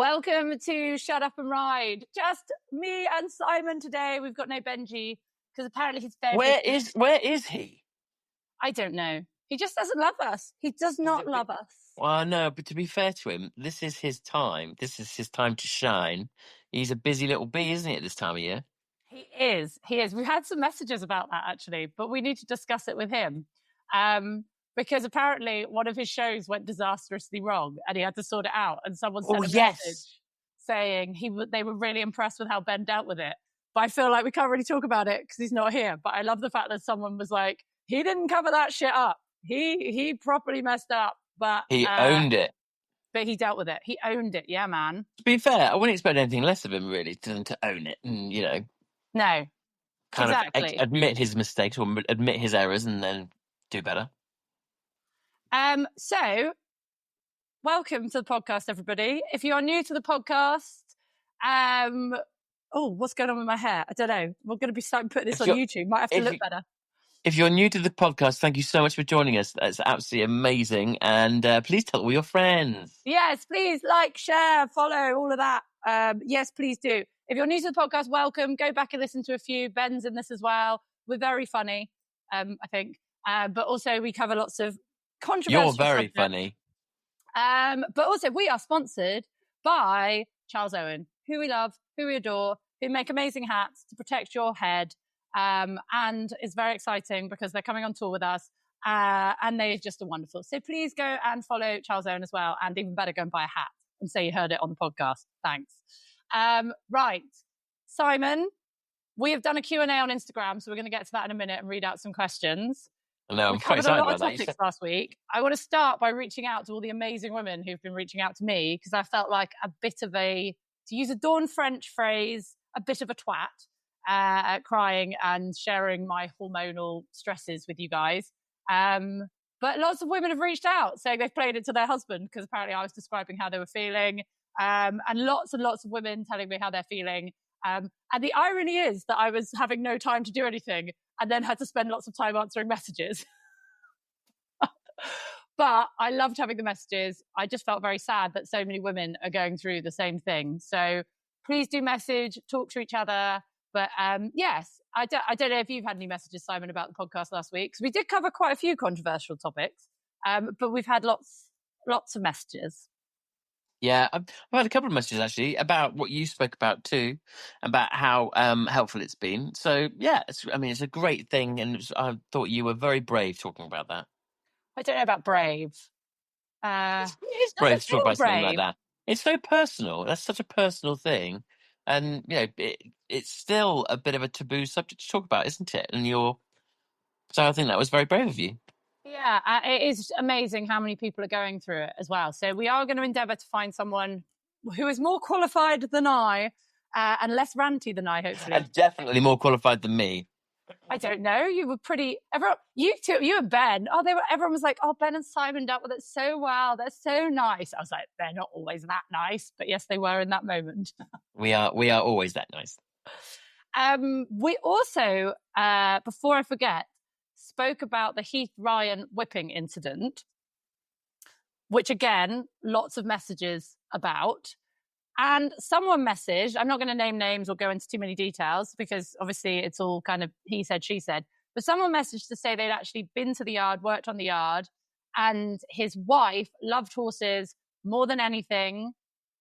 Welcome to Shut Up and Ride. Just me and Simon today. We've got no Benji because apparently he's very Where is he? I don't know. He just doesn't love us. He does not love us. Well, no, but to be fair to him, this is his time. This is his time to shine. He's a busy little bee, isn't he, at this time of year? He is. We've had some messages about that, actually, but we need to discuss it with him. Because apparently one of his shows went disastrously wrong and he had to sort it out. And someone sent a message saying they were really impressed with how Ben dealt with it. But I feel like we can't really talk about it because he's not here. But I love the fact that someone was like, he didn't cover that shit up. He properly messed up. But he owned it. But he dealt with it. He owned it. Yeah, man. To be fair, I wouldn't expect anything less of him, really, than to own it and, No. Kind of admit his mistakes or admit his errors and then do better. So, welcome to the podcast, everybody. If you are new to the podcast, what's going on with my hair? I don't know. We're going to be starting putting this on YouTube. Might have to look better. If you're new to the podcast, thank you so much for joining us. That's absolutely amazing. And please tell all your friends. Yes, please like, share, follow, all of that. Yes, please do. If you're new to the podcast, welcome. Go back and listen to a few. Ben's in this as well. We're very funny, I think. But also we cover lots of controversial You're very subjects. funny. But also we are sponsored by Charles Owen, who we love, who we adore, who make amazing hats to protect your head. And it's very exciting because they're coming on tour with us. And they're just wonderful. So please go and follow Charles Owen as well. And even better, go and buy a hat and say you heard it on the podcast. Thanks. Right. Simon, we have done a Q&A on Instagram. So we're going to get to that in a minute and read out some questions. No, I'm quite excited about that. Topics last week. I want to start by reaching out to all the amazing women who've been reaching out to me because I felt like a bit of to use a Dawn French phrase, a bit of a twat, crying and sharing my hormonal stresses with you guys. But lots of women have reached out saying they've played it to their husband because apparently I was describing how they were feeling. And lots of women telling me how they're feeling. And the irony is that I was having no time to do anything and then had to spend lots of time answering messages. But I loved having the messages. I just felt very sad that so many women are going through the same thing. So please do message, talk to each other. But yes, I don't know if you've had any messages, Simon, about the podcast last week, because we did cover quite a few controversial topics, but we've had lots of messages. Yeah, I've had a couple of messages actually about what you spoke about too, about how helpful it's been. So yeah, it's a great thing, and I thought you were very brave talking about that. I don't know about brave. It's brave to talk about something like that. It's so personal. That's such a personal thing, and it's still a bit of a taboo subject to talk about, isn't it? And so I think that was very brave of you. Yeah, it is amazing how many people are going through it as well. So we are going to endeavour to find someone who is more qualified than I and less ranty than I, hopefully. And definitely more qualified than me. I don't know. You were pretty. Everyone, you and Ben. Everyone was like, "Oh, Ben and Simon dealt with it so well. They're so nice." I was like, "They're not always that nice," but yes, they were in that moment. We are always that nice. We also, before I forget, spoke about the Heath Ryan whipping incident, which again, lots of messages about. And someone messaged, I'm not going to name names or go into too many details because obviously it's all kind of he said, she said, but someone messaged to say they'd actually been to the yard, worked on the yard, and his wife loved horses more than anything.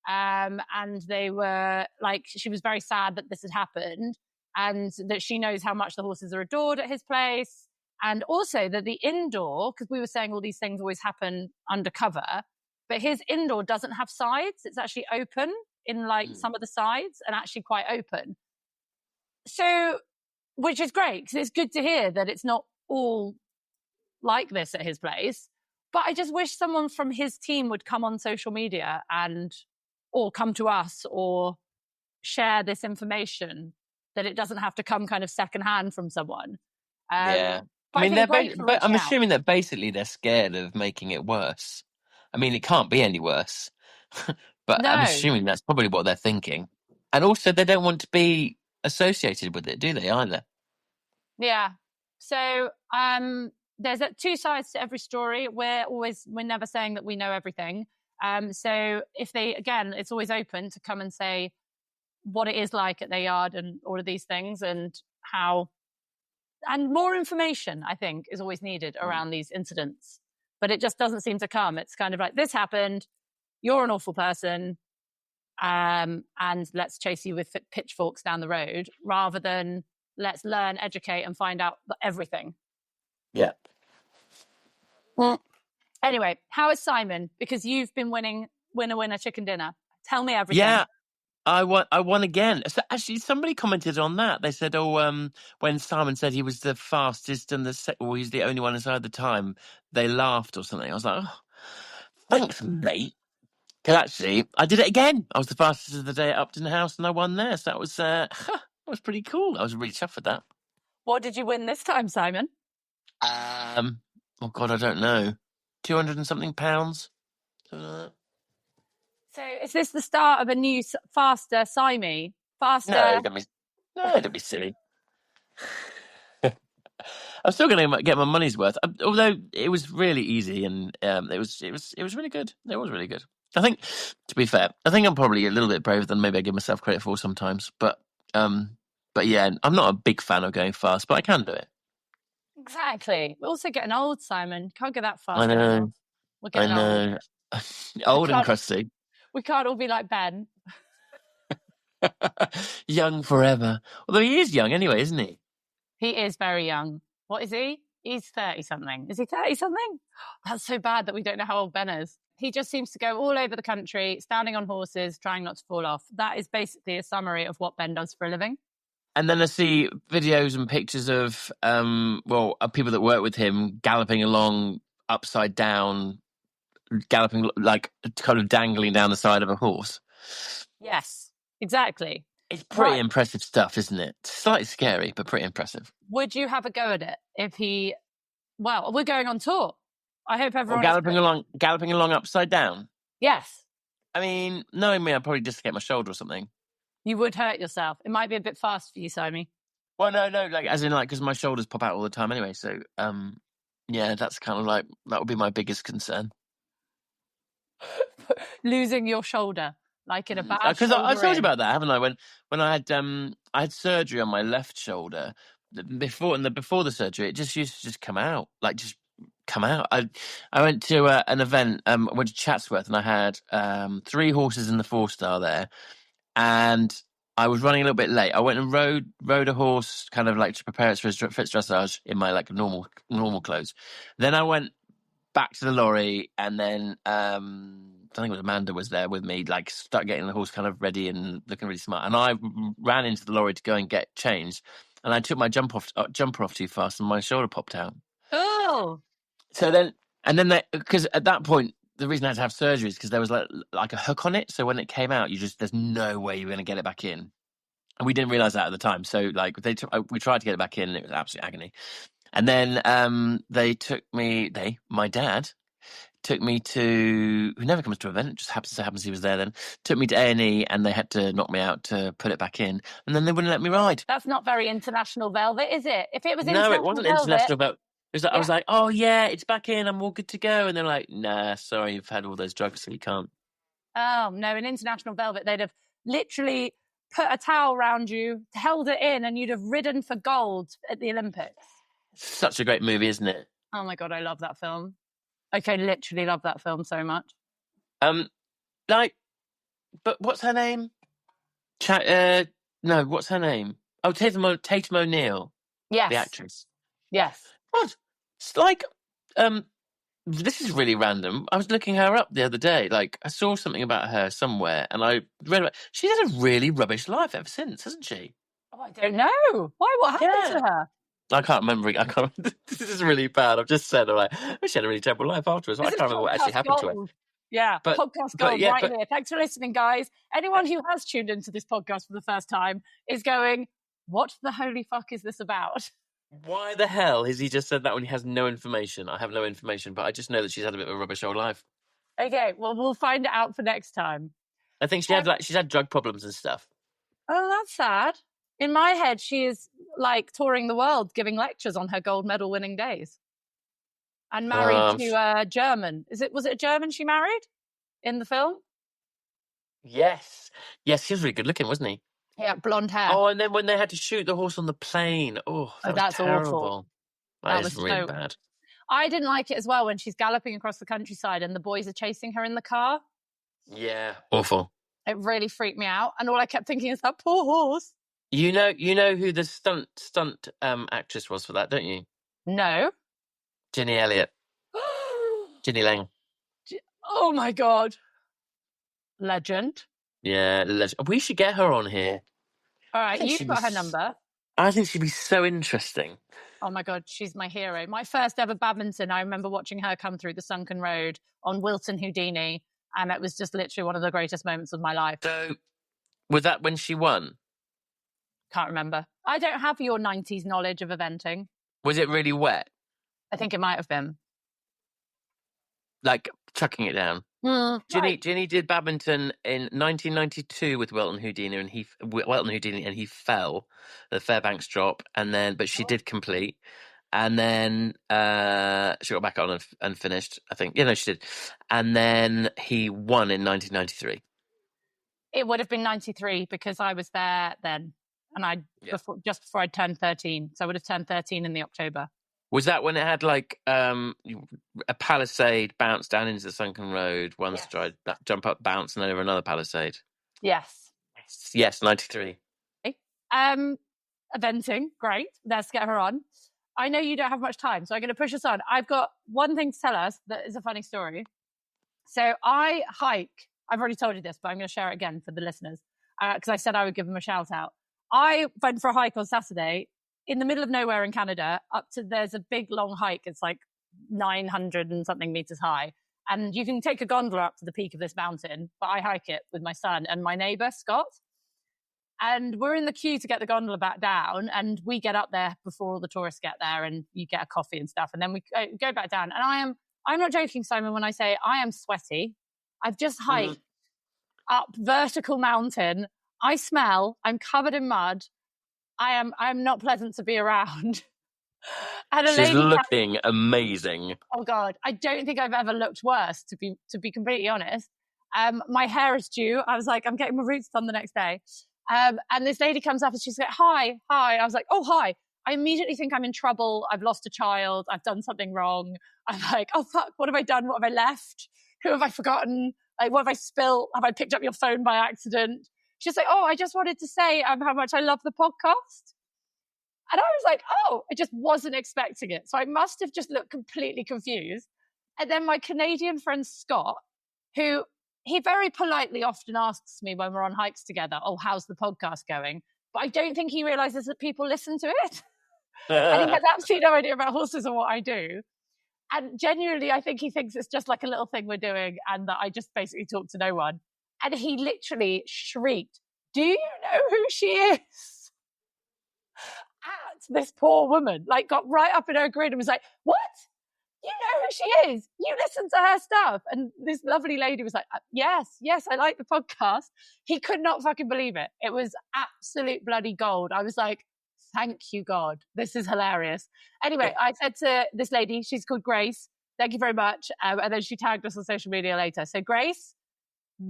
And they were like, she was very sad that this had happened and that she knows how much the horses are adored at his place. And also that the indoor, because we were saying all these things always happen undercover, but his indoor doesn't have sides. It's actually open in some of the sides and actually quite open. So, which is great because it's good to hear that it's not all like this at his place. But I just wish someone from his team would come on social media or come to us or share this information, that it doesn't have to come kind of secondhand from someone. Yeah. But I'm assuming that basically they're scared of making it worse. I mean, it can't be any worse. But no. I'm assuming that's probably what they're thinking. And also, they don't want to be associated with it, do they, either? Yeah. So there's two sides to every story. We're never saying that we know everything. So if they, again, it's always open to come and say what it is like at their yard and all of these things and how, and more information, I think, is always needed around these incidents. But it just doesn't seem to come. It's kind of like, this happened, you're an awful person, and let's chase you with pitchforks down the road, rather than let's learn, educate, and find out everything. Yeah. Well, anyway, how is Simon? Because you've been winner chicken dinner. Tell me everything. Yeah, I won again. So actually, somebody commented on that. They said, when Simon said he was the fastest and he's the only one inside the time, they laughed or something. I was like, oh, thanks, mate. Because actually, I did it again. I was the fastest of the day at Upton House, and I won there. So that was pretty cool. I was really chuffed with that. What did you win this time, Simon? Oh God, I don't know. 200 and something pounds. Something like that. So is this the start of a new, faster Simon? Faster? No, don't be silly. I'm still going to get my money's worth, although it was really easy and it was really good. It was really good. I think, to be fair, I'm probably a little bit braver than maybe I give myself credit for sometimes. But yeah, I'm not a big fan of going fast, but I can do it. Exactly. We're also getting old, Simon. Can't go that fast. I know. Anymore. We're getting old. Old and crusty. We can't all be like Ben. Young forever. Although he is young anyway, isn't he? He is very young. What is he? He's 30-something. Is he 30-something? That's so bad that we don't know how old Ben is. He just seems to go all over the country, standing on horses, trying not to fall off. That is basically a summary of what Ben does for a living. And then I see videos and pictures of people that work with him galloping along upside down, galloping like kind of dangling down the side of a horse. Yes, exactly. It's pretty impressive stuff, isn't it? Slightly scary, but pretty impressive. Would you have a go at it if he? Well, we're going on tour. I hope everyone galloping along upside down. Yes. I mean, knowing me, I'd probably dislocate my shoulder or something. You would hurt yourself. It might be a bit fast for you, Simon. Well, no, like as in like because my shoulders pop out all the time anyway. So, yeah, that's kind of like that would be my biggest concern. Losing your shoulder, like in a bad. Because I told you about that, haven't I? When I had surgery on my left shoulder before the surgery, it just used to just come out, like just come out. I went to an event. I went to Chatsworth, and I had 3 horses in the 4-star there, and I was running a little bit late. I went and rode a horse, kind of like to prepare it for its dressage in my like normal clothes. Then I went back to the lorry, and then I think it was Amanda was there with me, like start getting the horse kind of ready and looking really smart. And I ran into the lorry to go and get changed, and I took my jumper off too fast, and my shoulder popped out. Oh. So then, because at that point, the reason I had to have surgery is because there was like a hook on it. So when it came out, there's no way you're going to get it back in. And we didn't realize that at the time. So like we tried to get it back in, and it was absolute agony. And then my dad took me to, who never comes to an event, it just happens he was there then, took me to A&E, and they had to knock me out to put it back in, and then they wouldn't let me ride. That's not very international velvet, is it? If it was No, it wasn't international velvet. It was like, I was like, oh yeah, it's back in, I'm all good to go. And they're like, nah, sorry, you've had all those drugs, so you can't. Oh, no, in international velvet, they'd have literally put a towel around you, held it in, and you'd have ridden for gold at the Olympics. Such a great movie, isn't it? Oh my God, I love that film. Okay, literally love that film so much. But what's her name? No, what's her name? Oh, Tatum O'Neill. Yes. The actress. Yes. What? It's like, this is really random. I was looking her up the other day. Like, I saw something about her somewhere, and I read about. She's had a really rubbish life ever since, hasn't she? Oh, I don't know. Why? What happened to her? I can't remember. This is really bad. I've just said, like, she had a really terrible life afterwards. I can't remember what actually happened to her. Yeah, podcast gold here. Thanks for listening, guys. Anyone who has tuned into this podcast for the first time is going, what the holy fuck is this about? Why the hell has he just said that when he has no information? I have no information, but I just know that she's had a bit of a rubbish old life. Okay, well, we'll find it out for next time. I think she's had drug problems and stuff. Oh, that's sad. In my head, she is like touring the world, giving lectures on her gold medal winning days. And married to a German. Was it a German she married? in the film. Yes, he was really good looking, wasn't he? Yeah, blonde hair. Oh, and then when they had to shoot the horse on the plane, that's terrible. Awful. That was really bad. I didn't like it as well when she's galloping across the countryside and the boys are chasing her in the car. Yeah, awful. It really freaked me out, and all I kept thinking is that poor horse. You know who the stunt actress was for that, don't you? No. Ginny Elliott. Ginny Lang. Oh my God. Legend. Yeah, we should get her on here. All right, you've got her number. I think she'd be so interesting. Oh my God, she's my hero. My first ever badminton, I remember watching her come through the sunken road on Wilton Houdini, and it was just literally one of the greatest moments of my life. So, was that when she won? Can't remember. I don't have your 90s knowledge of eventing. Was it really wet? I think it might have been. Like chucking it down. Ginny did badminton in 1992 with Wilton Houdini, and he fell the Fairbanks drop, but she did complete, and then she got back on and finished. I think, she did, and then he won in 1993. It would have been 93 because I was there then, and just before I turned 13, so I would have turned 13 in the October. Was that when it had like a palisade bounce down into the sunken road, one stride, jump up, bounce, and then over another palisade? Yes. Yes, 93. Eventing, great. Let's get her on. I know you don't have much time, so I'm going to push us on. I've got one thing to tell us that is a funny story. So I hike. I've already told you this, but I'm going to share it again for the listeners because I said I would give them a shout out. I went for a hike on Saturday in the middle of nowhere in Canada, there's a big long hike. It's like 900 and something meters high. And you can take a gondola up to the peak of this mountain, but I hike it with my son and my neighbor, Scott. And we're in the queue to get the gondola back down. And we get up there before all the tourists get there and you get a coffee and stuff. And then we go back down. And I'm not joking, Simon, when I say I am sweaty. I've just hiked up vertical mountain. I smell, I'm covered in mud. I'm not pleasant to be around. And she's looking amazing. Oh God, I don't think I've ever looked worse, to be completely honest. My hair is due. I was like, I'm getting my roots done the next day. And this lady comes up and she's like, hi. I was like, oh, hi. I immediately think I'm in trouble. I've lost a child. I've done something wrong. I'm like, oh fuck, what have I done? What have I left? Who have I forgotten? Like, what have I spilt? Have I picked up your phone by accident? She's like, oh, I just wanted to say how much I love the podcast. And I was like, oh, I just wasn't expecting it. So I must have just looked completely confused. And then my Canadian friend, Scott, who he very politely often asks me when we're on hikes together, oh, how's the podcast going? But I don't think he realizes that people listen to it. And he has absolutely no idea about horses or what I do. And genuinely, I think he thinks it's just like a little thing we're doing and that I just basically talk to no one. And he literally shrieked, do you know who she is? At this poor woman, like got right up in her grid and was like, what? You know who she is? You listen to her stuff. And this lovely lady was like, yes, I like the podcast. He could not fucking believe it. It was absolute bloody gold. I was like, thank you, God. This is hilarious. Anyway, I said to this lady, she's called Grace, thank you very much. And then she tagged us on social media later. So Grace,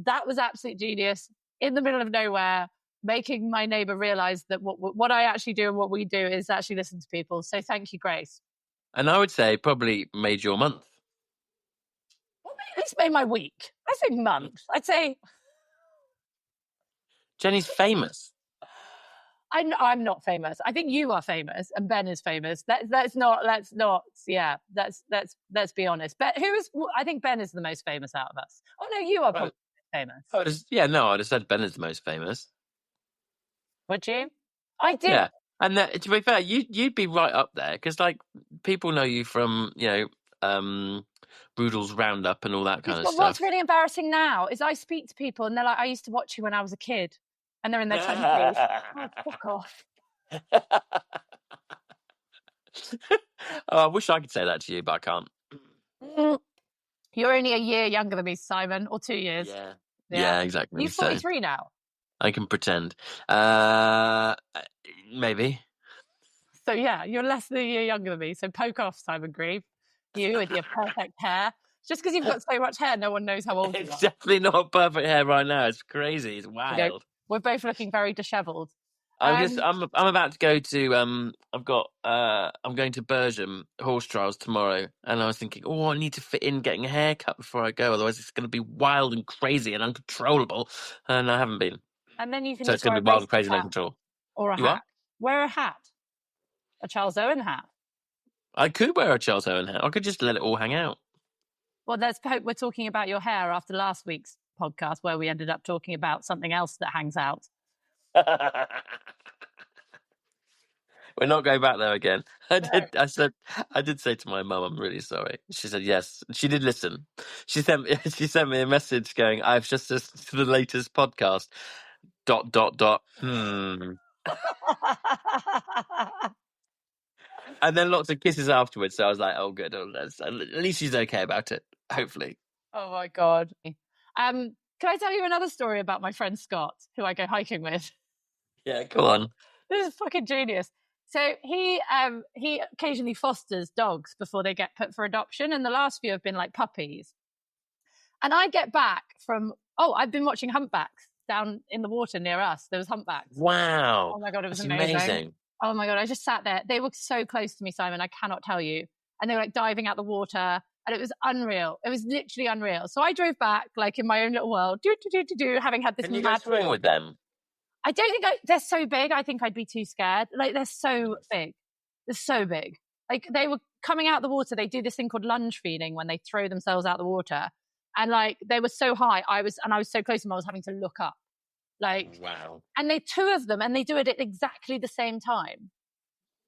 that was absolute genius. In the middle of nowhere, making my neighbor realize that what I actually do and what we do is actually listen to people. So thank you, Grace. And I would say probably made your month. Well, at least made my week. I think month. I'd say Jenny's famous. I'm not famous. I think you are famous and Ben is famous. Let's be honest. But I think Ben is the most famous out of us. Oh no, you are probably famous. I'd have said Ben is the most famous. Would you? I did. Yeah. And to be fair, you'd be right up there because, like, people know you from, Boodle's Roundup and all that kind of stuff. What's really embarrassing now is I speak to people and they're like, I used to watch you when I was a kid. And they're in their 20s. Oh, fuck off. I wish I could say that to you, but I can't. You're only a year younger than me, Simon, or 2 years. Yeah, exactly. You're 43 now. I can pretend. Maybe. So yeah, you're less than a year younger than me. So poke off, Simon Grieve. You with your perfect hair. Just because you've got so much hair, no one knows how old you are. It's definitely not perfect hair right now. It's crazy. It's wild. We're both looking very dishevelled. I'm about to go to I'm going to Bersham horse trials tomorrow, and I was thinking, I need to fit in getting a haircut before I go, otherwise it's going to be wild and crazy and uncontrollable, and I haven't been. And then you can so it's going to be wild and crazy and uncontrollable. Or a hat. Wear a hat. A Charles Owen hat. I could wear a Charles Owen hat. I could just let it all hang out. Well, let's hope we're talking about your hair after last week's podcast, where we ended up talking about something else that hangs out. We're not going back there again. I did say to my mum, I'm really sorry. She said yes. She did listen. She sent me a message going, I've just listened to the latest podcast. ... And then lots of kisses afterwards. So I was like, oh, good. At least she's okay about it. Hopefully. Oh my God. Can I tell you another story about my friend Scott, who I go hiking with? Yeah, go on. This is fucking genius. So he occasionally fosters dogs before they get put for adoption, and the last few have been like puppies. And I get back from I've been watching humpbacks down in the water near us. There was humpbacks. Wow. Oh my God, it was amazing. Oh my God, I just sat there. They were so close to me, Simon, I cannot tell you. And they were like diving out the water, and it was unreal. It was literally unreal. So I drove back like in my own little world, having had this. Can you go swimming with them? I don't think they're so big. I think I'd be too scared. Like, they're so big. They're so big. Like, they were coming out of the water. They do this thing called lunge feeding when they throw themselves out the water. And like, they were so high. I was so close to them, I was having to look up. Like, wow. And they two of them, and they do it at exactly the same time.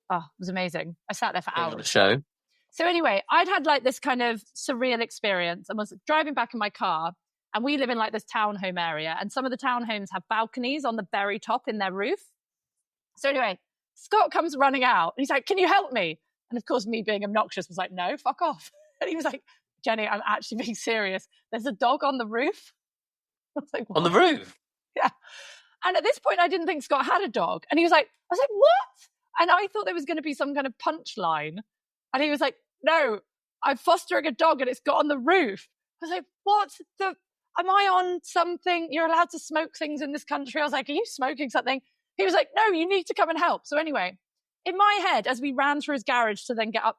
Oh, it was amazing. I sat there for hours. The show. So anyway, I'd had like this kind of surreal experience and was driving back in my car. And we live in like this townhome area, and some of the townhomes have balconies on the very top in their roof. So anyway, Scott comes running out and he's like, can you help me? And of course, me being obnoxious was like, no, fuck off. And he was like, Jenny, I'm actually being serious. There's a dog on the roof. I was like, what? On the roof? Yeah. And at this point, I didn't think Scott had a dog. And he was like, I was like, what? And I thought there was going to be some kind of punchline. And he was like, no, I'm fostering a dog and it's got on the roof. I was like, what the... Am I on something? You're allowed to smoke things in this country. I was like, are you smoking something? He was like, no, you need to come and help. So anyway, in my head, as we ran through his garage to then get up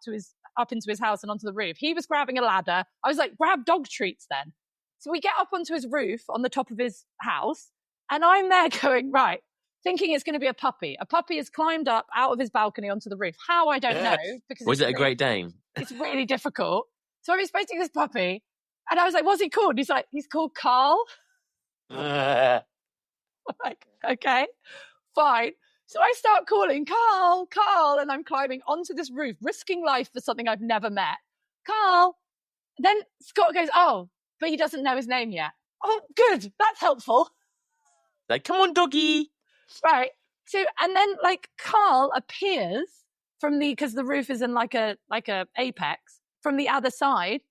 into his house and onto the roof, he was grabbing a ladder. I was like, grab dog treats then. So we get up onto his roof on the top of his house, and I'm there going, right, thinking it's going to be a puppy. A puppy has climbed up out of his balcony onto the roof. How, I don't know. Because was it a Great Dane? It's really difficult. So I'm expecting this puppy. And I was like, what's he called? He's like, he's called Carl. I'm like, okay, fine. So I start calling, Carl, Carl, and I'm climbing onto this roof, risking life for something I've never met. Carl. Then Scott goes, oh, but he doesn't know his name yet. Oh, good. That's helpful. Like, come on, doggy. Right. So, and then like Carl appears from because the roof is in like a apex from the other side.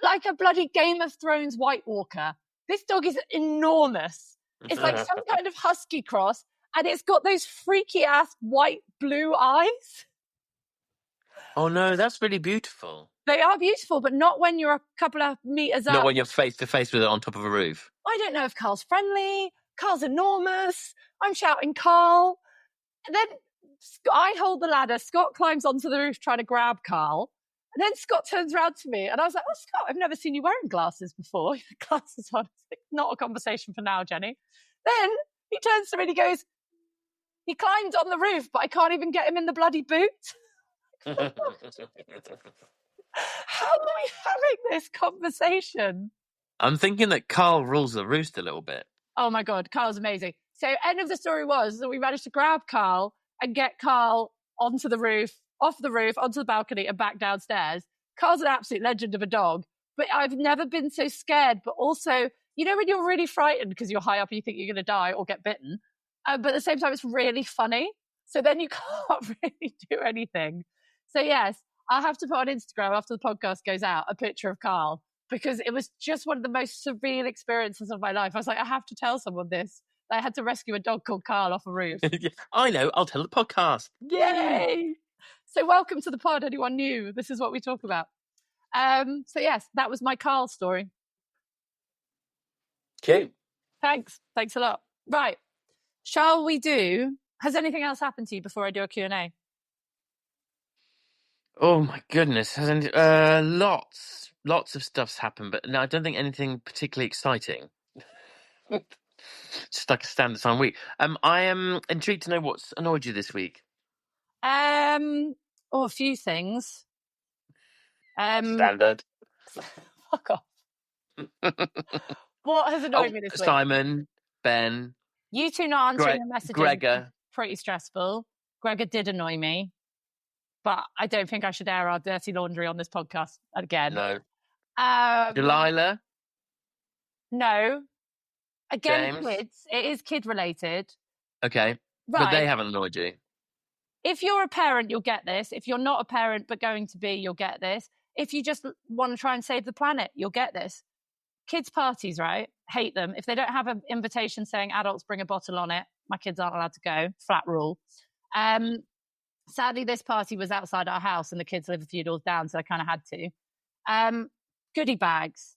Like a bloody Game of Thrones White Walker. This dog is enormous. It's like some kind of husky cross, and it's got those freaky ass white blue eyes. Oh no, that's really beautiful. They are beautiful, but not when you're a couple of meters up. Not when you're face to face with it on top of a roof. I don't know if Carl's friendly. Carl's enormous. I'm shouting Carl. And then I hold the ladder. Scott climbs onto the roof trying to grab Carl. And then Scott turns around to me and I was like, oh, Scott, I've never seen you wearing glasses before. Glasses on. It's like, not a conversation for now, Jenny. Then he turns to me and he goes, he climbed on the roof, but I can't even get him in the bloody boot. How are we having this conversation? I'm thinking that Carl rules the roost a little bit. Oh my God, Carl's amazing. So end of the story was that we managed to grab Carl and get Carl onto the roof, off the roof, onto the balcony and back downstairs. Carl's an absolute legend of a dog, but I've never been so scared. But also, you know, when you're really frightened because you're high up and you think you're going to die or get bitten, but at the same time, it's really funny. So then you can't really do anything. So yes, I'll have to put on Instagram after the podcast goes out a picture of Carl because it was just one of the most surreal experiences of my life. I was like, I have to tell someone this. I had to rescue a dog called Carl off a roof. I know. I'll tell the podcast. Yay! So welcome to the pod. Anyone new? This is what we talk about. So yes, that was my Carl story. Cute. Thanks a lot. Right, shall we do? Has anything else happened to you before I do a Q&A? Oh my goodness, hasn't lots of stuff's happened, but no, I don't think anything particularly exciting. Just like a standard time week. I am intrigued to know what's annoyed you this week. A few things. Standard. Fuck off. What has annoyed me this week? Simon, Ben. You two not answering the messages. Gregor. Pretty stressful. Gregor did annoy me, but I don't think I should air our dirty laundry on this podcast again. No. Delilah? No. Again, James? kids. It is kid related. Okay. Right. But they haven't annoyed you. If you're a parent, you'll get this. If you're not a parent but going to be, you'll get this. If you just want to try and save the planet, you'll get this. Kids' parties, right? Hate them. If they don't have an invitation saying adults bring a bottle on it, my kids aren't allowed to go. Flat rule. Sadly, this party was outside our house and the kids live a few doors down, so I kind of had to. Goodie bags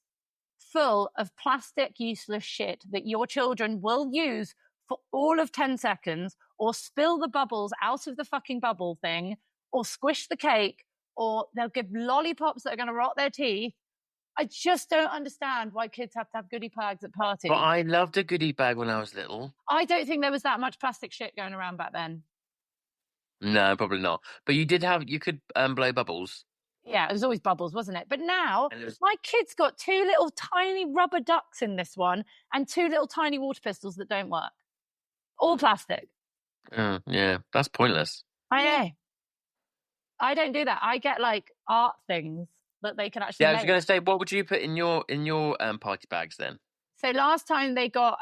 full of plastic, useless shit that your children will use for all of 10 seconds, or spill the bubbles out of the fucking bubble thing, or squish the cake, or they'll give lollipops that are going to rot their teeth. I just don't understand why kids have to have goodie bags at parties. But I loved a goodie bag when I was little. I don't think there was that much plastic shit going around back then. No, probably not. But you could blow bubbles. Yeah, it was always bubbles, wasn't it? But now, my kid's got 2 little tiny rubber ducks in this one and 2 little tiny water pistols that don't work. All plastic. Yeah, that's pointless. I know. I don't do that. I get like art things that they can actually. Yeah, I was going to say, what would you put in your party bags then? So last time they got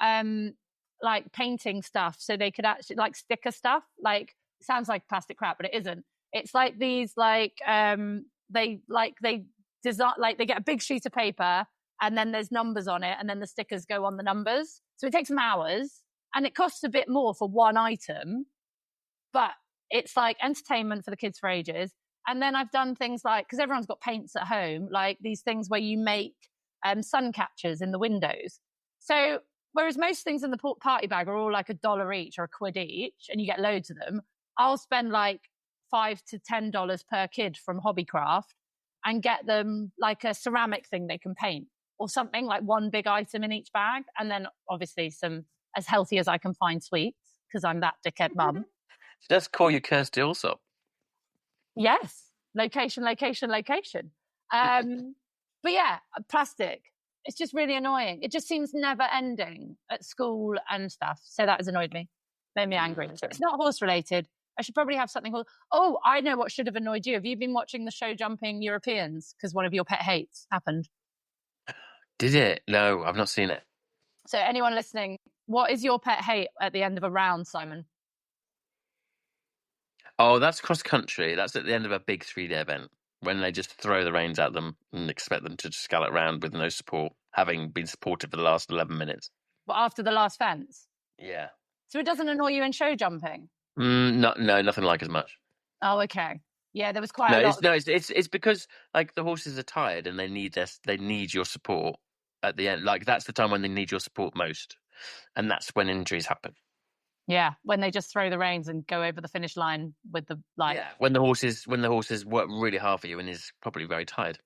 like painting stuff, so they could actually like sticker stuff. Like, sounds like plastic crap, but it isn't. It's like these they design, like they get a big sheet of paper and then there's numbers on it and then the stickers go on the numbers. So it takes them hours and it costs a bit more for one item, but it's like entertainment for the kids for ages. And then I've done things like, because everyone's got paints at home, like these things where you make sun catchers in the windows. So whereas most things in the party bag are all like $1 each or £1 each, and you get loads of them, I'll spend like $5 to $10 per kid from Hobbycraft and get them like a ceramic thing they can paint or something, like one big item in each bag. And then obviously some as healthy as I can find sweets, because I'm that dickhead mum. Just call you Kirsty Allsop. Yes. Location. But yeah, plastic. It's just really annoying. It just seems never ending at school and stuff. So that has annoyed me. Made me angry. It's not horse related. I should probably have something called, I know what should have annoyed you. Have you been watching the show Jumping Europeans? Because one of your pet hates happened. Did it? No, I've not seen it. So anyone listening, what is your pet hate at the end of a round, Simon? Oh, that's cross country. That's at the end of a big 3-day event when they just throw the reins at them and expect them to just gallop around with no support, having been supported for the last 11 minutes. Well, after the last fence? Yeah. So it doesn't annoy you in show jumping? No, nothing like as much. Oh, okay. Yeah, there was quite a lot. It's because like the horses are tired and they need your support at the end. Like that's the time when they need your support most, and that's when injuries happen. Yeah, when they just throw the reins and go over the finish line with the like. Yeah, when the horses work really hard for you and is probably very tired.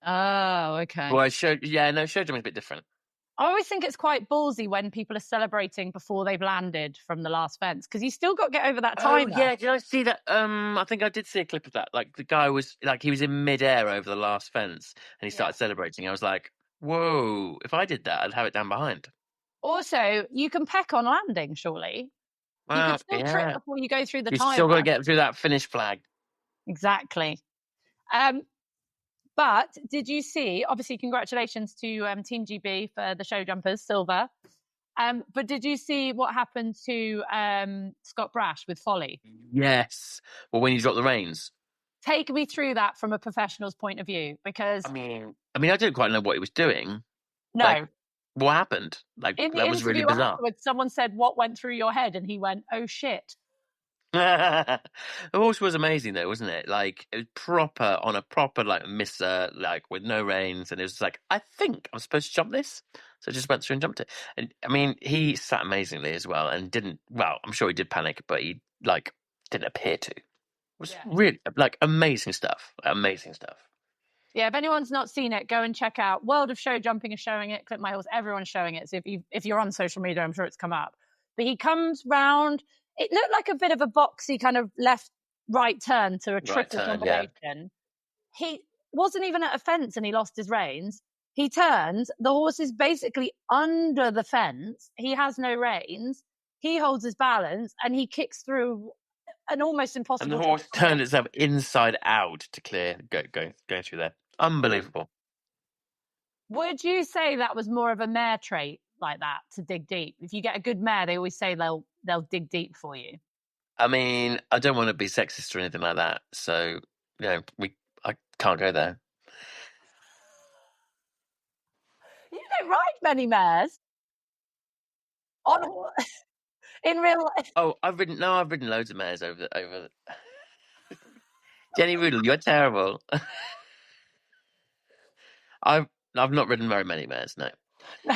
Oh, okay. Well, show jumping is a bit different. I always think it's quite ballsy when people are celebrating before they've landed from the last fence, because you still got to get over that time. Oh, yeah, did I see that? I think I did see a clip of that. Like the guy was like he was in midair over the last fence and he started celebrating. I was like, whoa! If I did that, I'd have it down behind. Also, you can peck on landing, surely. You can still trip before you go through the time. You still got to get through that finish flag. Exactly. But did you see, obviously, congratulations to Team GB for the show jumpers, silver. But did you see what happened to Scott Brash with Folly? Yes. Well, when you drop the reins. Take me through that from a professional's point of view, because... I mean, I didn't quite know what he was doing. No. Like, what happened? Like, in the that was really bizarre. Afterwards, someone said, what went through your head? And he went, oh, shit. The horse was amazing though, wasn't it? Like it was proper on a proper like misser, like with no reins, and it was like, I think I'm supposed to jump this, so I just went through and jumped it. And I mean, he sat amazingly as well, and didn't. Well, I'm sure he did panic, but he like didn't appear to. It was really like amazing stuff. Amazing stuff. Yeah, if anyone's not seen it, go and check out World of Show Jumping is showing it. Clip My Horse, everyone's showing it. So if you're on social media, I'm sure it's come up. But he comes round. It looked like a bit of a boxy kind of left-right turn to a triple combination. Yeah. He wasn't even at a fence and he lost his reins. He turns. The horse is basically under the fence. He has no reins. He holds his balance and he kicks through an almost impossible. And the horse turned itself inside out to clear, go through there. Unbelievable. Would you say that was more of a mare trait like that, to dig deep? If you get a good mare, they always say they'll dig deep for you. I mean, I don't want to be sexist or anything like that, so I can't go there. You don't ride many mares in real life. Oh, I've ridden loads of mares over. Jenny Rudel, you're terrible. I've not ridden very many mares, no. No,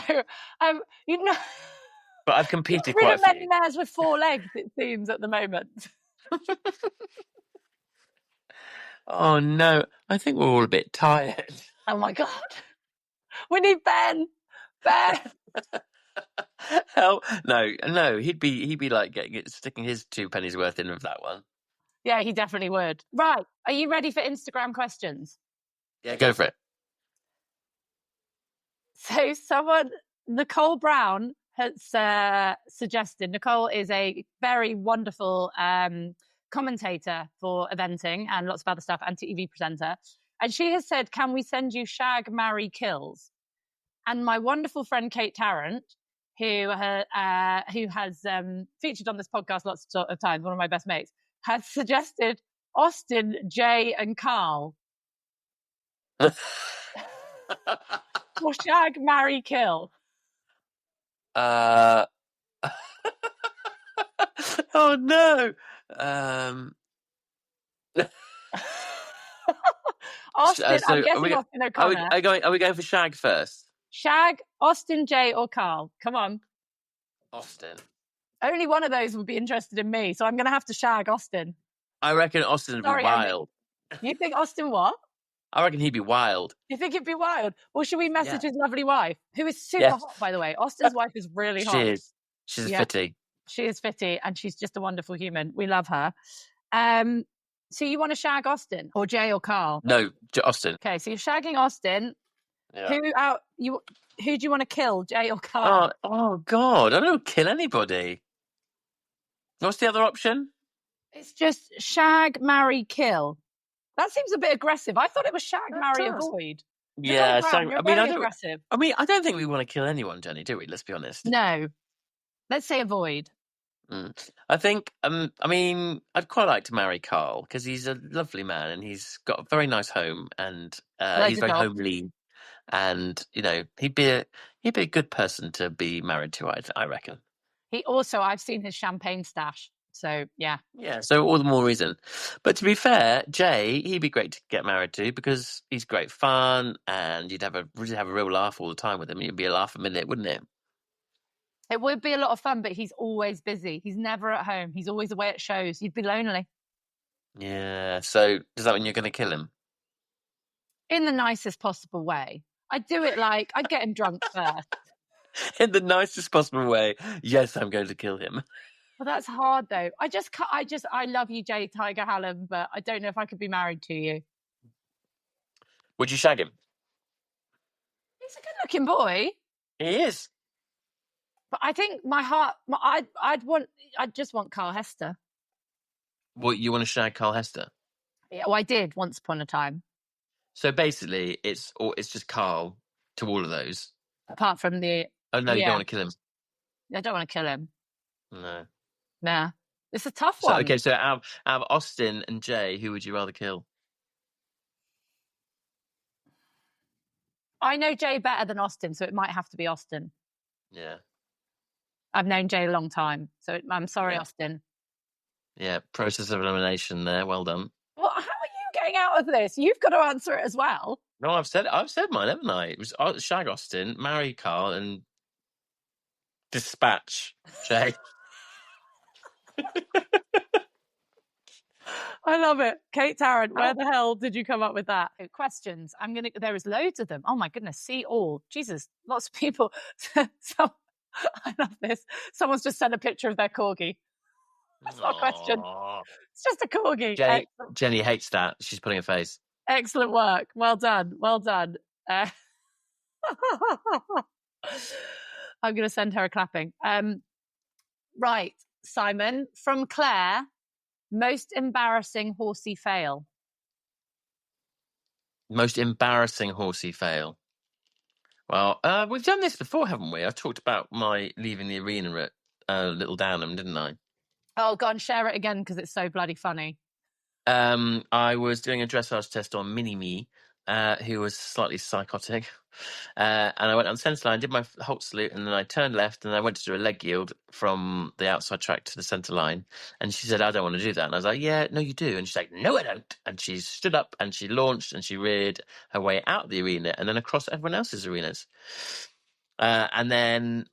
but I've competed quite a few. Many mares with 4 legs, it seems, at the moment. Oh no, I think we're all a bit tired. Oh my God, we need Ben. Hell, no, he'd be like sticking his 2 pennies worth in of that one. Yeah, he definitely would. Right, are you ready for Instagram questions? Yeah, go for it. So Nicole Brown has suggested. Nicole is a very wonderful commentator for eventing and lots of other stuff, and TV presenter. And she has said, can we send you Shag, Marry, Kills? And my wonderful friend Kate Tarrant, who has featured on this podcast lots of times, one of my best mates, has suggested Austin, Jay, and Carl. For Shag, Marry, Kill. Oh no. Austin, I'm guessing Austin O'Connor. Are we going for Shag first? Shag, Austin, Jay, or Carl? Come on. Austin. Only one of those would be interested in me, so I'm going to have to shag Austin. I reckon Austin would be wild. You think Austin what? I reckon he'd be wild. You think he'd be wild? Well, should we message his lovely wife, who is super hot, by the way? Austin's wife is really hot. She is. She's a fitty. She is fitty, and she's just a wonderful human. We love her. So you want to shag Austin or Jay or Carl? No, Austin. Okay, so you're shagging Austin. Yeah. Who do you want to kill, Jay or Carl? Oh God, I don't kill anybody. What's the other option? It's just shag, marry, kill. That seems a bit aggressive. I thought it was shag, marry, avoid. Yeah, aggressive. I don't think we want to kill anyone, Jenny, do we? Let's be honest. No. Let's say avoid. I think, I'd quite like to marry Carl because he's a lovely man and he's got a very nice home and he's very homely, and he'd be a good person to be married to. I reckon. I've seen his champagne stash, so yeah. Yeah, so all the more reason. But to be fair, Jay, he'd be great to get married to because he's great fun and you'd have a real laugh all the time with him. It'd be a laugh a minute, wouldn't it? It would be a lot of fun, but he's always busy. He's never at home. He's always away at shows. You'd be lonely. Yeah, so does that mean you're going to kill him? In the nicest possible way. I'd do it I'd get him drunk first. In the nicest possible way. Yes, I'm going to kill him. Well, that's hard, though. I love you, Jay Tiger Hallam, but I don't know if I could be married to you. Would you shag him? He's a good-looking boy. He is. But I think my heart, I'd just want Carl Hester. What, you want to shag Carl Hester? Yeah, well, I did once upon a time. So basically, it's just Carl to all of those. Apart from the... Oh, no, you don't want to kill him? I don't want to kill him. No. Nah. It's a tough one. Okay, so out of Austin and Jay, who would you rather kill? I know Jay better than Austin, so it might have to be Austin. Yeah. I've known Jay a long time, so I'm sorry, Austin. Yeah, process of elimination there. Well done. Well, how are you getting out of this? You've got to answer it as well. No, I've said mine, haven't I? It was Shag Austin, marry Carl, and dispatch Shag. I love it. Kate Tarrant, where the hell did you come up with that? Questions. There is loads of them. Oh my goodness, see all. Jesus, lots of people. So, I love this. Someone's just sent a picture of their corgi. That's not a question. It's just a corgi. Jenny hates that. She's putting a face. Excellent work. Well done. Well done. I'm going to send her a clapping. Right, Simon, from Claire, most embarrassing horsey fail. Most embarrassing horsey fail. Well, we've done this before, haven't we? I talked about my leaving the arena at Little Downham, didn't I? Oh, go on, share it again because it's so bloody funny. I was doing a dressage test on Mini-Me, who was slightly psychotic. And I went on the centre line, did my halt salute, and then I turned left and I went to do a leg yield from the outside track to the centre line. And she said, I don't want to do that. And I was like, yeah, no, you do. And she's like, no, I don't. And she stood up and she launched and she reared her way out of the arena and then across everyone else's arenas. And then,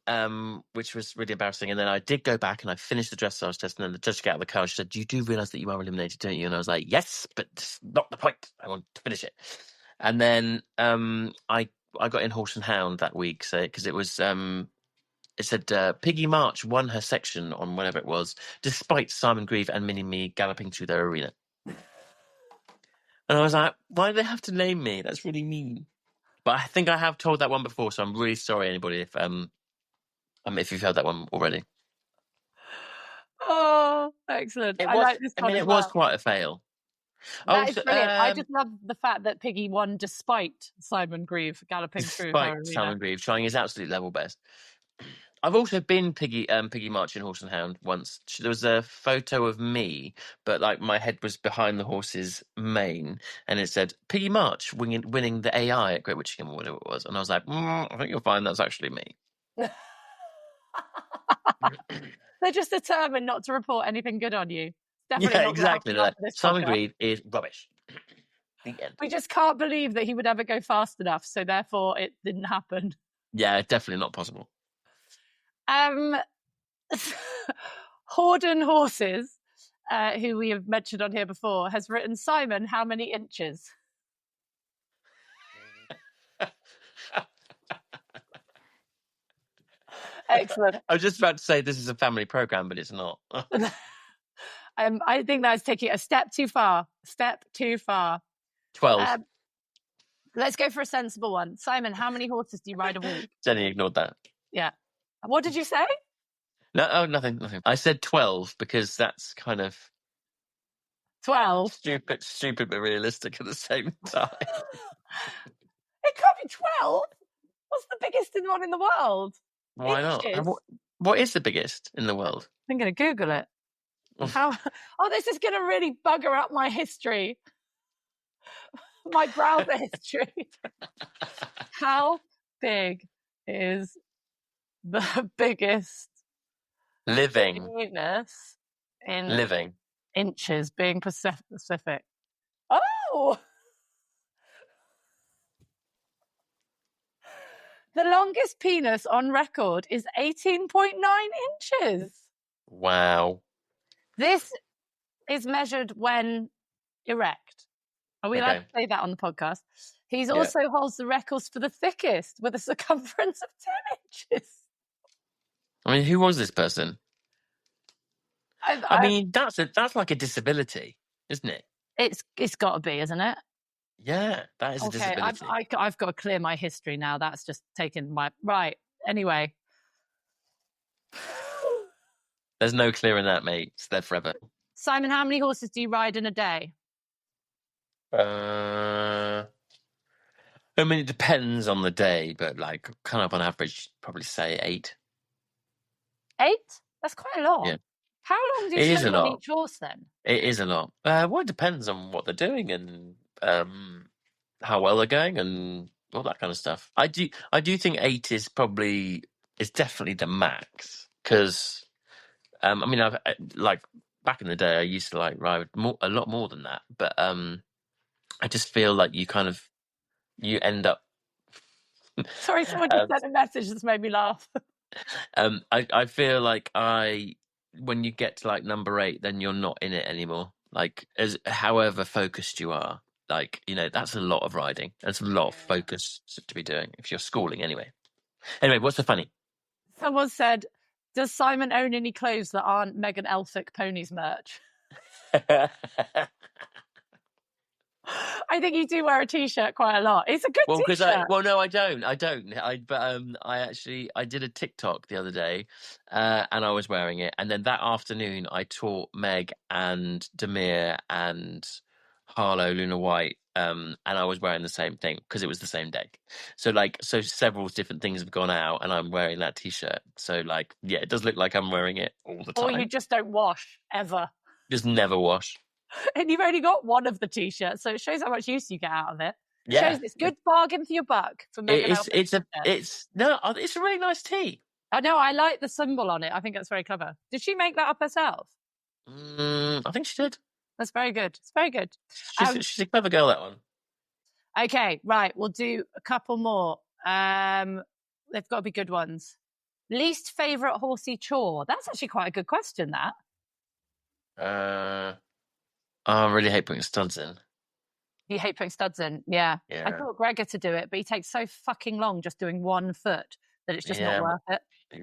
which was really embarrassing. And then I did go back and I finished the dressage test. And then the judge got out of the car. She said, you do realise that you are eliminated, don't you? And I was like, yes, but that's not the point. I want to finish it. And then I got in Horse and Hound that week, so because it was it said Piggy March won her section on whatever it was, despite Simon Grieve and Mini-Me galloping through their arena. And I was like, why do they have to name me? That's really mean. But I think I have told that one before, so I'm really sorry, anybody, if you've heard that one already. Oh, excellent! I like this one. It was quite a fail. That is brilliant. I just love the fact that Piggy won despite Simon Grieve galloping through her arena. Simon Grieve trying his absolute level best. I've also been Piggy March in Horse and Hound once. There was a photo of me, but like my head was behind the horse's mane, and it said Piggy March winning the AI at Great Witchingham or whatever it was. And I was like, I think you'll find that's actually me. They're just determined not to report anything good on you. Definitely not exactly. Simon Grieve is rubbish. The end. We just can't believe that he would ever go fast enough, so therefore it didn't happen. Yeah, definitely not possible. Horden Horses, who we have mentioned on here before, has written, Simon, how many inches? Excellent. I was just about to say this is a family program, but it's not. I think that's taking a step too far. 12. Let's go for a sensible one. Simon, how many horses do you ride a week? Jenny ignored that. Yeah. What did you say? No, nothing. I said 12 because that's kind of 12. Stupid, but realistic at the same time. It can't be 12. What's the biggest one in the world? Why not? What is the biggest in the world? I'm going to Google it. This is going to really bugger up my history. My browser history. How big is the biggest living penis in living inches, being specific? Oh! The longest penis on record is 18.9 inches. Wow. This is measured when erect. Are we allowed to say that on the podcast? He's also holds the records for the thickest with a circumference of 10 inches. I mean, who was this person? I mean, that's like a disability, isn't it? It's got to be, isn't it? Yeah, that is a disability. I've got to clear my history now. That's just taken my... Right, anyway. There's no clearing that, mate. It's there forever. Simon, how many horses do you ride in a day? I mean, it depends on the day, but like kind of on average, probably say 8. 8? That's quite a lot. Yeah. How long do you spend on each horse then? It is a lot. Well, it depends on what they're doing and how well they're going and all that kind of stuff. I do think 8 is definitely the max because I mean, I've like back in the day, I used to like ride a lot more than that. But I just feel like you end up. Sorry, someone just sent a message that's made me laugh. I feel like when you get to like number 8, then you're not in it anymore. Like, however focused you are, like, that's a lot of riding. That's a lot of focus to be doing if you're schooling anyway. Anyway, what's so funny? Someone said, "Does Simon own any clothes that aren't Megan Elphick Ponies merch?" I think you do wear a t-shirt quite a lot. It's a good t-shirt. No, I don't. I did a TikTok the other day, and I was wearing it. And then that afternoon, I taught Meg and Demir and Harlow Luna White, and I was wearing the same thing because it was the same day. So several different things have gone out, and I'm wearing that t-shirt. So yeah, it does look like I'm wearing it all the time. Or you just don't wash ever. Just never wash. And you've only got one of the t-shirts, so it shows how much use you get out of it. Yeah, shows it's good bargain for your buck. For Megan it's a really nice tee. I know, I like the symbol on it. I think that's very clever. Did she make that up herself? I think she did. That's very good. It's very good. She's a clever girl, that one. Okay, right. We'll do a couple more. They've got to be good ones. Least favourite horsey chore? That's actually quite a good question, that. I really hate putting studs in. You hate putting studs in? Yeah. I thought Gregor to do it, but he takes so fucking long just doing one foot that it's just not worth it.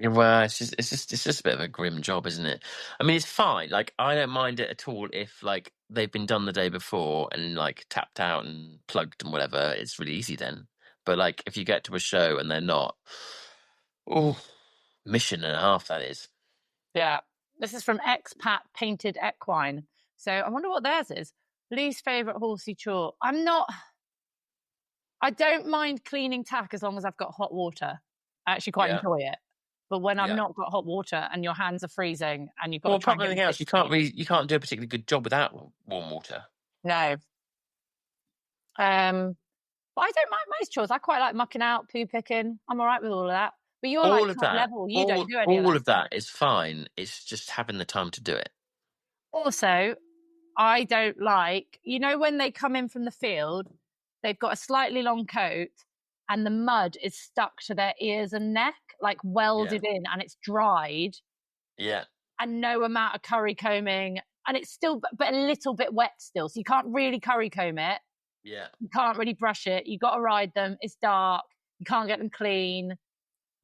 Well, it's just a bit of a grim job, isn't it? I mean, it's fine. Like, I don't mind it at all if like they've been done the day before and like tapped out and plugged and whatever. It's really easy then. But like, if you get to a show and they're not, mission and a half that is. Yeah. This is from Expat Painted Equine. So I wonder what theirs is. Least favourite horsey chore. I don't mind cleaning tack as long as I've got hot water. I actually quite enjoy it. But when I've not got hot water and your hands are freezing and you've got to try and get anything else, you can't do a particularly good job without warm water. No. But I don't mind most chores. I quite like mucking out, poo picking. I'm all right with all of that. But you're all like top level. You don't do any of that. All of that is fine. It's just having the time to do it. Also, I don't like, when they come in from the field, they've got a slightly long coat and the mud is stuck to their ears and neck, like welded in, and it's dried. Yeah. And no amount of curry combing. And it's still, but a little bit wet still. So you can't really curry comb it. Yeah. You can't really brush it. You got to ride them. It's dark. You can't get them clean.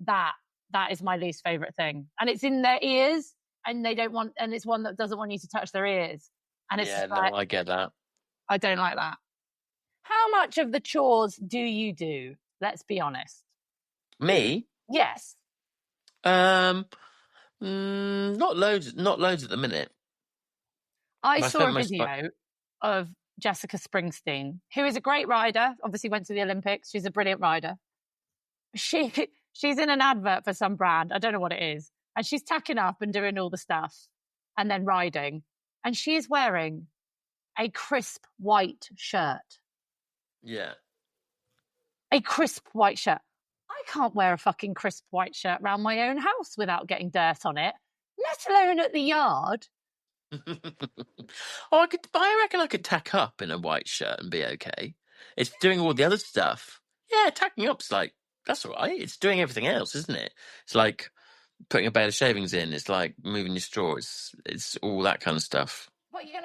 That is my least favourite thing. And it's in their ears and and it's one that doesn't want you to touch their ears. And it's I get that. I don't like that. How much of the chores do you do? Let's be honest. Me? Yes. Not loads at the minute. I saw a video of Jessica Springsteen, who is a great rider, obviously went to the Olympics. She's a brilliant rider. She's in an advert for some brand. I don't know what it is. And she's tacking up and doing all the stuff and then riding. And she is wearing a crisp white shirt. Yeah. A crisp white shirt. I can't wear a fucking crisp white shirt around my own house without getting dirt on it, let alone at the yard. I reckon I could tack up in a white shirt and be okay. It's doing all the other stuff. Yeah, tacking up's like, that's all right. It's doing everything else, isn't it? It's like putting a bale of shavings in. It's like moving your straw. It's all that kind of stuff.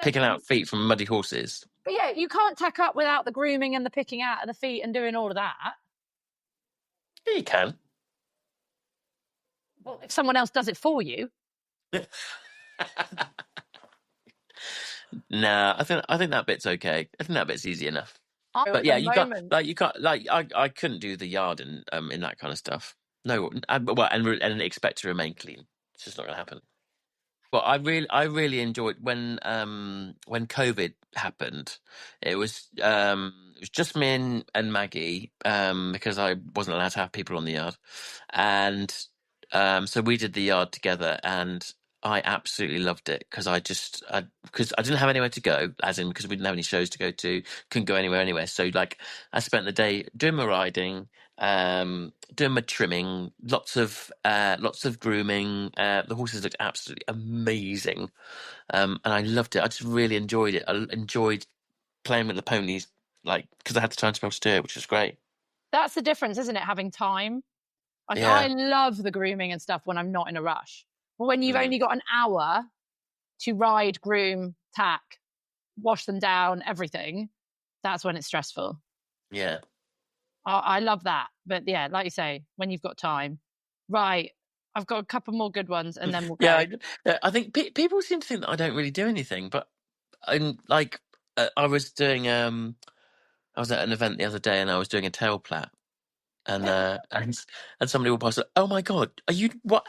Picking out feet from muddy horses. But yeah, you can't tack up without the grooming and the picking out of the feet and doing all of that. Yeah, you can. Well, if someone else does it for you. Nah, I think that bit's okay. I think that bit's easy enough. But yeah, I couldn't do the yard in that kind of stuff. No, and expect to remain clean. It's just not going to happen. But I really enjoyed when COVID happened. It was just me and Maggie because I wasn't allowed to have people on the yard, and so we did the yard together, and I absolutely loved it because I didn't have anywhere to go, as in because we didn't have any shows to go to, couldn't go anywhere. So like I spent the day doing my riding, doing my trimming, lots of grooming. The horses looked absolutely amazing, and I loved it. I just really enjoyed it. I enjoyed playing with the ponies, like, because I had the time to be able to do it, which was great. That's the difference, isn't it? Having time. Like, Yeah. I love the grooming and stuff when I'm not in a rush. But when you've only got an hour to ride, groom, tack, wash them down, everything, that's when it's stressful. Yeah. I love that. But yeah, like you say, when you've got time. Right. I've got a couple more good ones and then we'll go. Yeah, I think people seem to think that I don't really do anything, but I'm like, I was doing, I was at an event the other day and I was doing a tail plait. And somebody will pass it. Oh my God, are you what?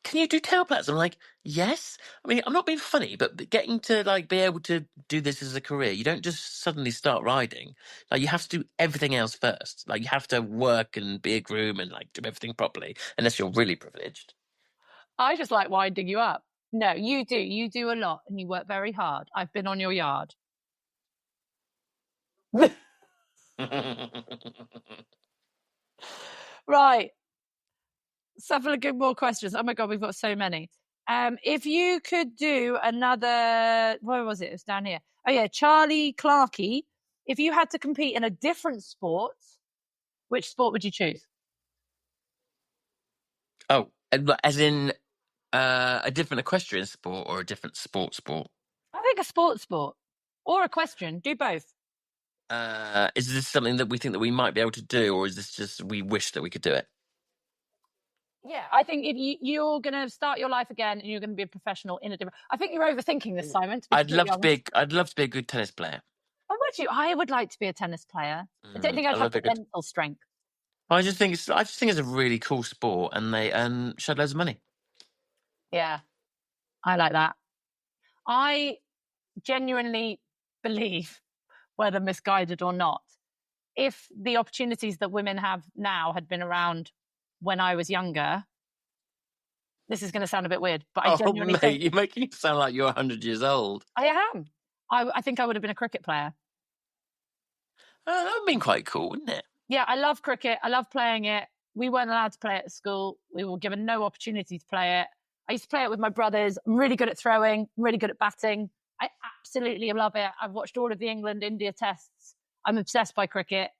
Can you do tail plaits? I'm like, yes. I mean, I'm not being funny, but getting to like be able to do this as a career, you don't just suddenly start riding. Like, you have to do everything else first. Like, you have to work and be a groom and like do everything properly, unless you're really privileged. I just like winding you up. No, you do. You do a lot and you work very hard. I've been on your yard. Right. Several good more questions. Oh my God, we've got so many. If you could do another, where was it? It was down here. Oh yeah, Charlie Clarkey. If you had to compete in a different sport, which sport would you choose? Oh, as in a different equestrian sport or a different sport? I think a sport or equestrian. Do both. Is this something that we think that we might be able to do, or is this just we wish that we could do it? Yeah, I think if you're going to start your life again and you're going to be a professional in a different, I think you're overthinking this, Simon. I'd love to be a good tennis player. Oh, would you? I would like to be a tennis player. I don't think I'd have the mental strength. I just think it's a really cool sport, and they earn shed loads of money. Yeah, I like that. I genuinely believe, whether misguided or not, if the opportunities that women have now had been around when I was younger, this is going to sound a bit weird, but I genuinely think you're making it sound like you're 100 years old. I am. I think I would have been a cricket player. That would have been quite cool, wouldn't it? Yeah, I love cricket. I love playing it. We weren't allowed to play it at school. We were given no opportunity to play it. I used to play it with my brothers. I'm really good at throwing. I'm really good at batting. I absolutely love it. I've watched all of the England-India tests. I'm obsessed by cricket.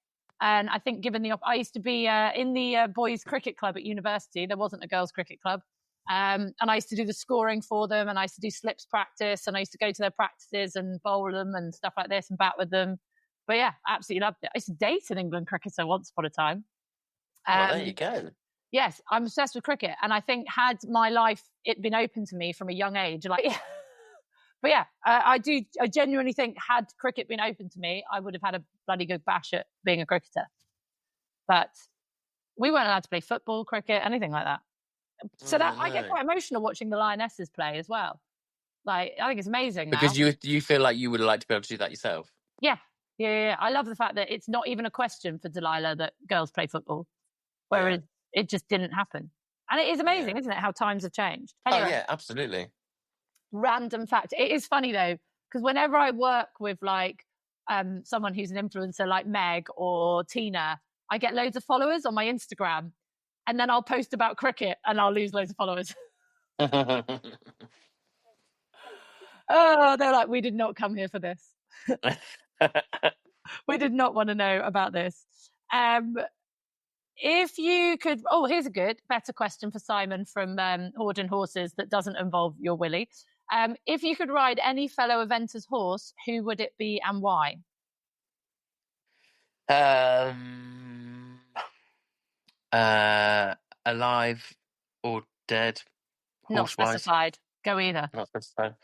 And I think given I used to be in the boys' cricket club at university. There wasn't a girls' cricket club. And I used to do the scoring for them. And I used to do slips practice. And I used to go to their practices and bowl them and stuff like this and bat with them. But yeah, absolutely loved it. I used to date an England cricketer once upon a time. Well, there you go. Yes, I'm obsessed with cricket. And I think had my life it been open to me from a young age, like, but yeah, I genuinely think had cricket been open to me, I would have had a bloody good bash at being a cricketer. But we weren't allowed to play football, cricket, anything like that. So I get quite emotional watching the Lionesses play as well. Like, I think it's amazing. Because you feel like you would have liked to be able to do that yourself. Yeah. I love the fact that it's not even a question for Delilah that girls play football, whereas it just didn't happen. And it is amazing, isn't it, how times have changed? Anyway, oh, yeah, absolutely. Random fact. It is funny, though, because whenever I work with, like, someone who's an influencer like Meg or Tina, I get loads of followers on my Instagram, and then I'll post about cricket and I'll lose loads of followers. Oh, they're like, we did not come here for this. We did not want to know about this. If you could, here's a better question for Simon from Horde and Horses that doesn't involve your Willie. If you could ride any fellow eventer's horse, who would it be and why? Alive or dead? Not specified. Go either. Not specified.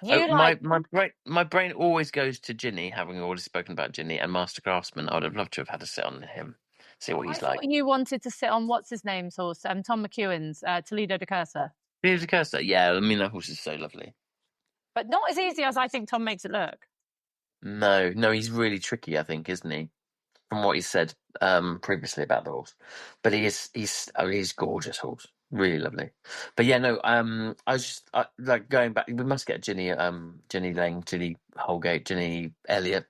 My brain always goes to Ginny, having already spoken about Ginny, and Master Craftsman. I would have loved to have had to sit on him, see what he's like. You wanted to sit on what's his name's horse? Tom McEwen's Toledo de Cursa. Toledo de Cursa, yeah. I mean, that horse is so lovely, but not as easy as I think Tom makes it look. No, he's really tricky. I think, isn't he? From what he said previously about the horse, but he's gorgeous horse. Really lovely. But yeah, no, I was just like going back. We must get Ginny, Ginny Lang, Ginny Holgate, Ginny Elliott,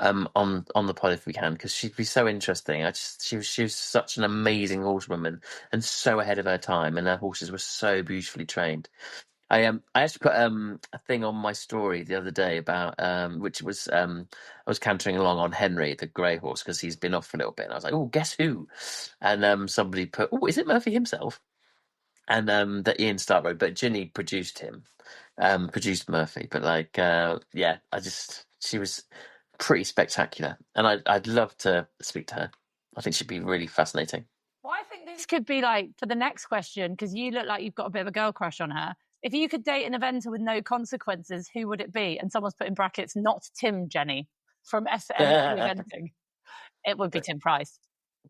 on the pod if we can, because she'd be so interesting. She was such an amazing horsewoman and so ahead of her time, and her horses were so beautifully trained. I actually put a thing on my story the other day about which was I was cantering along on Henry the grey horse because he's been off for a little bit, and I was like, oh, guess who? And somebody put, oh, is it Murphy himself? And that Ian Stark wrote, but Ginny produced him, produced Murphy. But like, yeah, she was pretty spectacular, and I'd love to speak to her. I think she'd be really fascinating. Well, I think this could be like for the next question, because you look like you've got a bit of a girl crush on her. If you could date an eventer with no consequences, who would it be? And someone's put in brackets, not Tim Jenny from SMC Eventing. It would be Tim Price.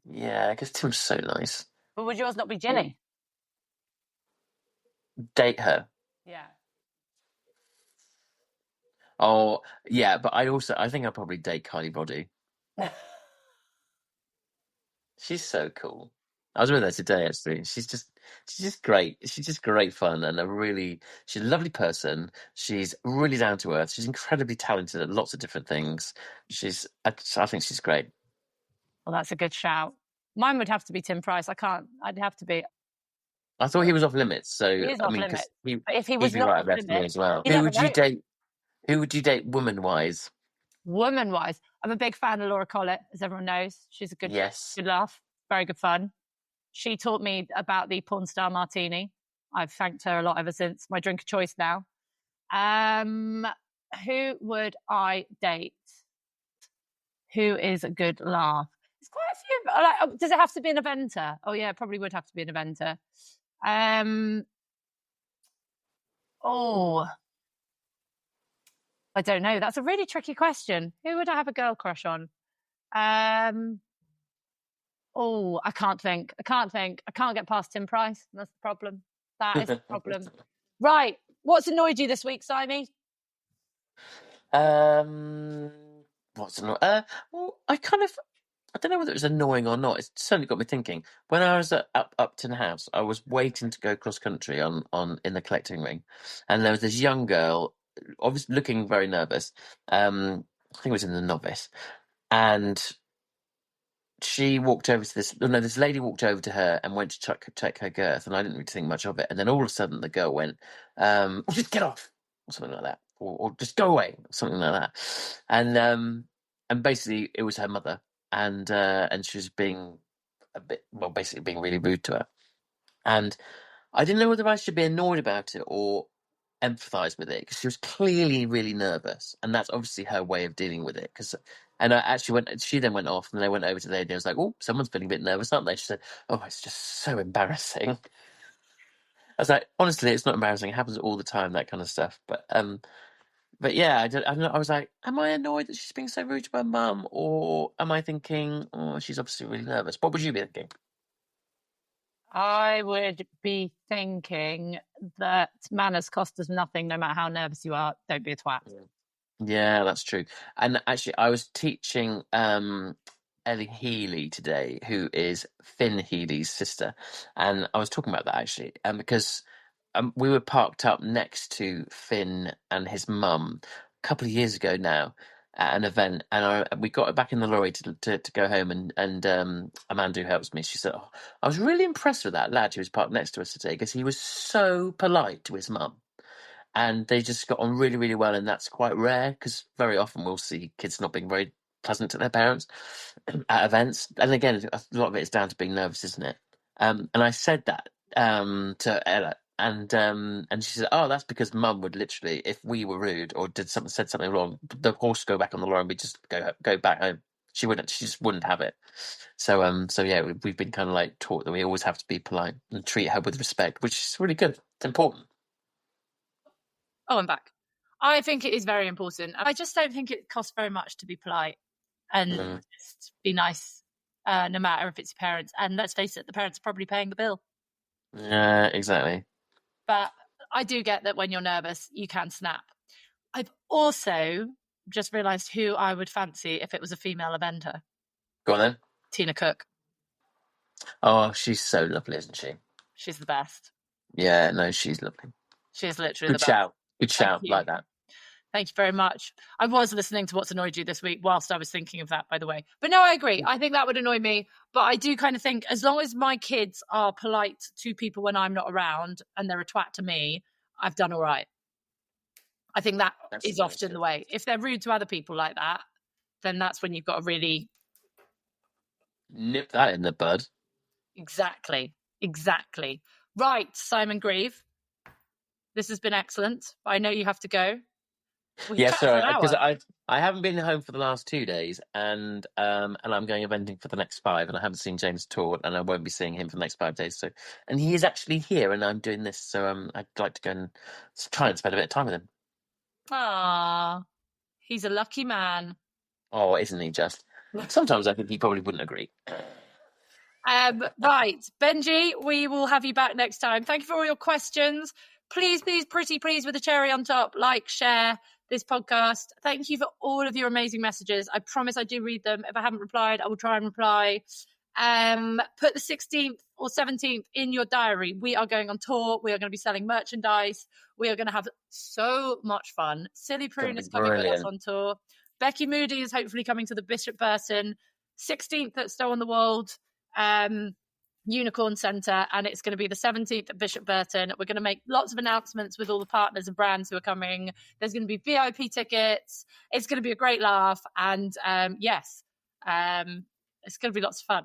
Yeah, because Tim's so nice. But would yours not be Ginny? Date her. Yeah. Oh, yeah, but I think I'd probably date Kylie Body. She's so cool. I was with her today, actually. She's just great. She's just great fun and she's a lovely person. She's really down to earth. She's incredibly talented at lots of different things. I think she's great. Well, that's a good shout. Mine would have to be Tim Price. I'd have to be. I thought he was off limits, so he is off limits. If he was not right off limits as well. Who would you date woman-wise? Woman-wise, I'm a big fan of Laura Collett, as everyone knows. She's a good laugh, very good fun. She taught me about the porn star martini. I've thanked her a lot ever since. My drink of choice now. Who would I date? Who is a good laugh? There's quite a few. Like, does it have to be an eventer? Oh yeah, it probably would have to be an eventer. Oh, I don't know. That's a really tricky question. Who would I have a girl crush on? Oh, I can't think. I can't get past Tim Price. That's the problem. That is the problem. Right. What's annoyed you this week, Simon? What's annoying? Well, I don't know whether it was annoying or not. It's certainly got me thinking. When I was at Upton House, I was waiting to go cross country in the collecting ring, and there was this young girl, obviously looking very nervous. I think it was in the novice, and she walked over to this lady walked over to her and went to check her girth, and I didn't really think much of it. And then all of a sudden, the girl went, "Just get off," or something like that, or "Just go away," or something like that. And basically, it was her mother, and she was being basically being really rude to her. And I didn't know whether I should be annoyed about it or empathise with it, because she was clearly really nervous, and that's obviously her way of dealing with it. And I actually she then went off, and they went over to the lady. I was like, "Oh, someone's feeling a bit nervous, aren't they?" She said, "Oh, it's just so embarrassing." I was like, "Honestly, it's not embarrassing. It happens all the time, that kind of stuff." But yeah, I don't know. I was like, "Am I annoyed that she's being so rude to my mum, or am I thinking, oh, she's obviously really nervous?" What would you be thinking? I would be thinking that manners cost us nothing, no matter how nervous you are. Don't be a twat. Yeah, that's true. And actually, I was teaching Ellie Healy today, who is Finn Healy's sister, and I was talking about that actually, because we were parked up next to Finn and his mum a couple of years ago now at an event, and we got back in the lorry to go home, and Amanda, who helps me, she said, "Oh, I was really impressed with that lad who was parked next to us today, because he was so polite to his mum." And they just got on really, really well, and that's quite rare, because very often we'll see kids not being very pleasant to their parents at events. And again, a lot of it is down to being nervous, isn't it? And I said that to Ella, and she said, "Oh, that's because Mum would literally, if we were rude or said something wrong, the horse would go back on the lawn and we just go back home. She just wouldn't have it." So yeah, we've been kind of like taught that we always have to be polite and treat her with respect, which is really good. It's important. Oh, I'm back. I think it is very important. I just don't think it costs very much to be polite and just be nice, no matter if it's your parents. And let's face it, the parents are probably paying the bill. Yeah, exactly. But I do get that when you're nervous, you can snap. I've also just realised who I would fancy if it was a female eventer. Go on then. Tina Cook. Oh, she's so lovely, isn't she? She's the best. Yeah, no, she's lovely. She's literally the best. Good shout, like that. Thank you very much. I was listening to What's Annoyed You this week whilst I was thinking of that, by the way. But no, I agree. I think that would annoy me. But I do kind of think as long as my kids are polite to people when I'm not around and they're a twat to me, I've done all right. I think that's is often the way. If they're rude to other people like that, then that's when you've got to really nip that in the bud. Exactly. Right, Simon Grieve. This has been excellent. I know you have to go. Yeah, sorry, because I haven't been home for the last 2 days, and I'm going eventing for the next 5, and I haven't seen James at all, and I won't be seeing him for the next 5 days. So, and he is actually here, and I'm doing this, so I'd like to go and try and spend a bit of time with him. Ah, he's a lucky man. Oh, isn't he just? Sometimes I think he probably wouldn't agree. Right, Benji, we will have you back next time. Thank you for all your questions. Please, pretty please, with a cherry on top, like, share this podcast. Thank you for all of your amazing messages. I promise I do read them. If I haven't replied, I will try and reply. Put the 16th or 17th in your diary. We are going on tour. We are going to be selling merchandise. We are going to have so much fun. Silly Prune is coming with us on tour. Becky Moody is hopefully coming to the Bishop Burton. 16th at Stow on the Wold Unicorn Centre, and it's going to be the 17th at Bishop Burton. We're going to make lots of announcements with all the partners and brands who are coming. There's going to be VIP tickets. It's going to be a great laugh, and it's going to be lots of fun.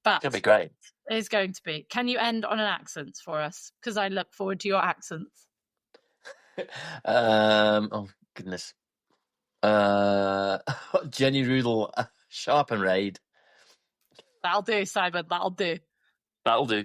But it's going to be great. It's going to be. Can you end on an accent for us? Because I look forward to your accents. Oh goodness. Jenny Rudel, sharp and raid. That'll do, Simon. That'll do. That'll do.